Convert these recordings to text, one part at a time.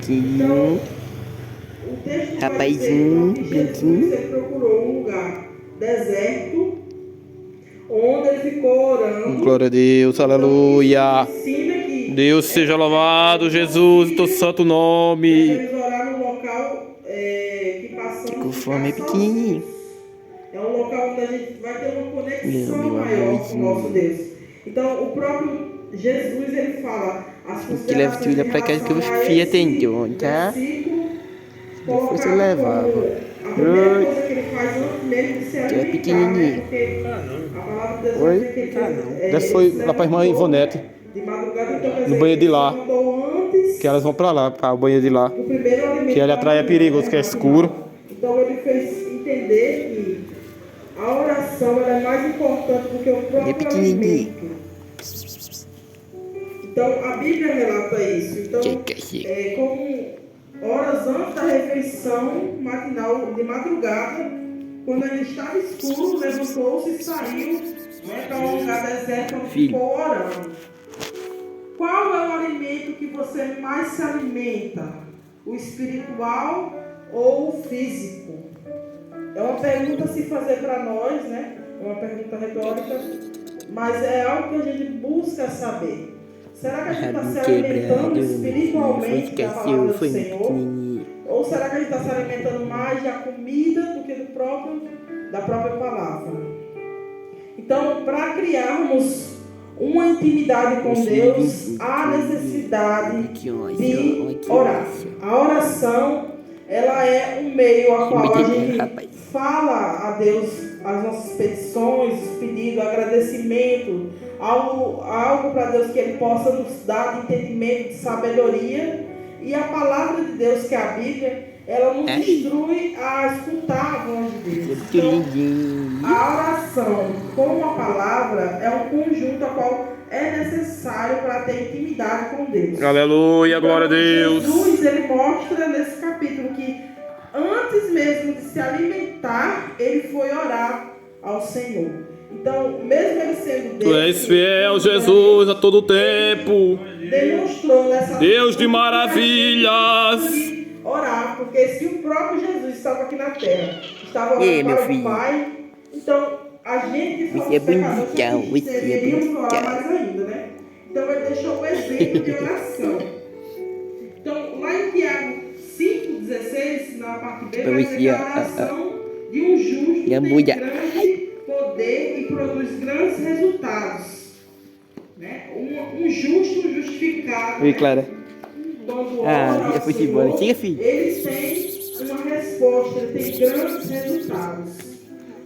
Então, o texto vai dizer que Jesus ele procurou um lugar deserto, onde ele ficou orando. Glória a Deus, aleluia. Deus seja louvado, Jesus, teu santo nome. Devemos orar no local que passamos Com de fome é ficar pequenininho. sozinhos. É um local onde a gente vai ter uma conexão Meu maior com o nosso amorzinho. Deus. Então, o próprio Jesus, ele fala as Que leva considerações filha em pra casa que relação os a filha esse tem, tá? versículo, Depois você colocado levava. como a primeira coisa que ele faz antes mesmo de se Que é alimentar, né? pequenininho. Porque a palavra de Deus vai Oi? dizer que ele Dessa foi lá pra irmã Ivonete, de madrugada, então quer no dizer banheiro que de ele lá. se mandou antes Que elas vão pra lá, pra o banheiro de lá. do primeiro alimento Que ele da atrai é manhã, perigoso, que é escuro. Então ele fez entender que a oração ela é mais importante do que o É próprio pequenininho. alimento. Então a Bíblia relata isso. Então, como horas antes da refeição matinal de madrugada, quando ainda estava escuro, levantou-se e saiu, né, para um lugar deserto onde ficou orando. Qual é o alimento que você mais se alimenta? O espiritual ou o físico? É uma pergunta a se fazer para nós, né? É uma pergunta retórica, mas é algo que a gente busca saber. Será que a gente está se alimentando espiritualmente da palavra do Senhor? Ou será que a gente está se alimentando mais da comida do que da própria palavra? Então, para criarmos uma intimidade com Deus, há necessidade de orar. A oração, ela é um meio a qual a gente fala a Deus as nossas petições, os pedidos, agradecimento, algo para Deus que Ele possa nos dar de entendimento, de sabedoria. E a palavra de Deus, que é a Bíblia, ela nos instrui a escutar a voz de Deus. Então, a oração com a palavra é um conjunto a qual é necessário para ter intimidade com Deus. Aleluia, então, glória a Deus. Jesus, ele mostra nesse capítulo que antes mesmo de se alimentar, ele foi orar ao Senhor. Então, mesmo ele sendo Deus, tu és fiel, Jesus, a todo tempo. Demonstrou nessa Deus de maravilhas. Orar, porque se o próprio Jesus estava aqui na terra, estava orando para o Pai, então a gente que somos pecadores deveríamos orar mais ainda, né? Então ele deixou o exemplo de oração. Então, lá em Tiago 5,16, na parte B, vai dizer que a oração de um justo tem grande poder e produz grandes resultados. Né? Um justo justificado. Oi, Clara. Quando ora ao Senhor, eles têm uma resposta, ele tem grandes resultados.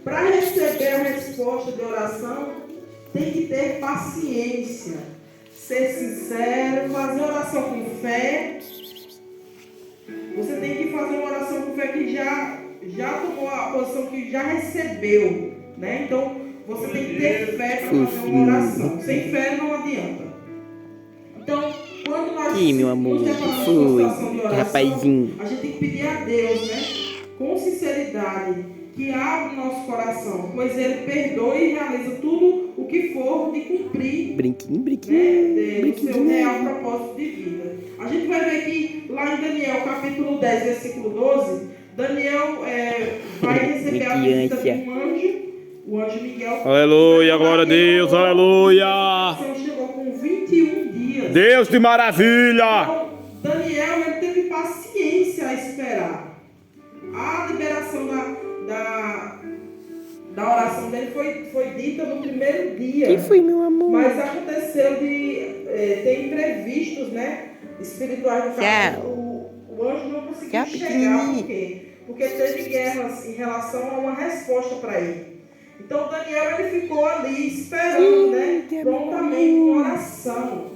Para receber a resposta de oração, tem que ter paciência, ser sincero, fazer oração com fé. Você tem que fazer uma oração com fé que já tomou a posição que já recebeu, né? Então, você tem que ter fé para fazer uma oração. Sem fé não adianta. Então, quando nós meu amor, nos deparamos com uma situação de oração, rapazinho, a gente tem que pedir a Deus, né? Com sinceridade, que abra o nosso coração, pois Ele perdoa e realiza tudo o que for de cumprir, né, o seu real propósito de vida. A gente vai ver que lá em Daniel, capítulo 10, versículo 12, Daniel vai receber a visita de um anjo, o anjo Miguel. Aleluia, glória a Deus, aleluia. Chegou com 21 dias. Deus de maravilha. Então, Daniel ele teve paciência a esperar. A liberação da oração dele foi dita no primeiro dia. Que foi, meu amor? Mas aconteceu de ter imprevistos, né? Espirituais no caso. O anjo não conseguiu chegar. Por quê? Porque teve guerras em relação a uma resposta para ele. Então Daniel ele ficou ali esperando, né? Prontamente em oração.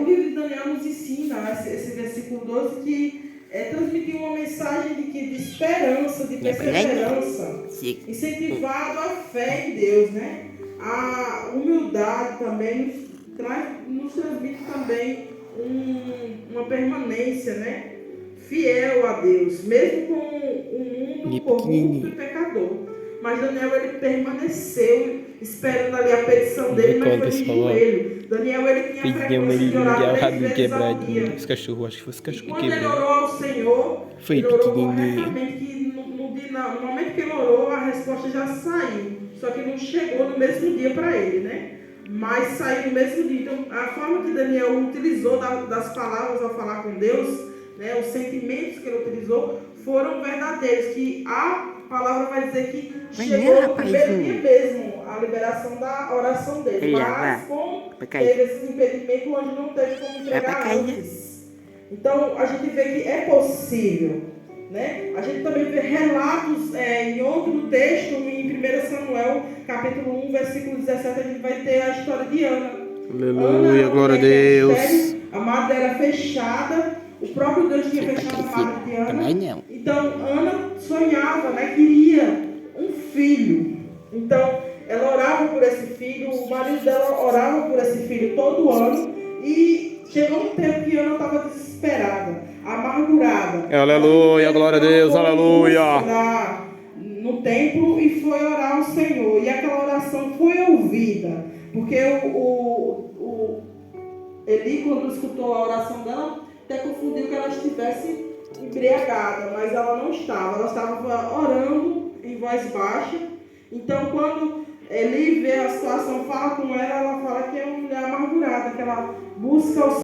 O livro de Daniel nos ensina, esse versículo 12, que transmitir uma mensagem de esperança, de perseverança, incentivado a fé em Deus, né? A humildade também nos transmite também uma permanência, né? Fiel a Deus, mesmo com um mundo corrupto e pecador. Mas Daniel, ele permaneceu esperando ali a petição dele, mas foi de joelho. Daniel, ele tinha frequência de orar 3 vezes ao dia. Os cachorros, acho que foi os cachorros que quando ele orou ao Senhor, ele orou corretamente, que no momento que ele orou, a resposta já saiu. Só que não chegou no mesmo dia para ele, né? Mas saiu no mesmo dia. Então, a forma que Daniel utilizou das palavras ao falar com Deus, né, os sentimentos que ele utilizou, foram verdadeiros. Que a palavra vai dizer que chegou no primeiro dia mesmo a liberação da oração dele. Mas como teve esse impedimento, o anjo não teve como entregar antes. Então, a gente vê que é possível. Né? A gente também vê relatos em outro texto, em 1 Samuel, capítulo 1, versículo 17, a gente vai ter a história de Ana. Aleluia, glória a Deus. A madre era fechada, o próprio Deus tinha fechado a madre de Ana. Então, Ana sonhava, né? Queria um filho. Então, ela orava por esse filho, o marido dela orava por esse filho todo ano, e chegou um tempo que Ana estava desesperada, amargurada. Aleluia, glória a Deus, aleluia. No templo e foi orar ao Senhor. E aquela oração foi ouvida. Porque o Eli, quando escutou a oração dela, até confundiu que ela estivesse embriagada, mas ela não estava. Ela estava orando em voz baixa. Então, quando Eli vê a situação, fala com ela, ela fala que é uma mulher amargurada, que ela busca o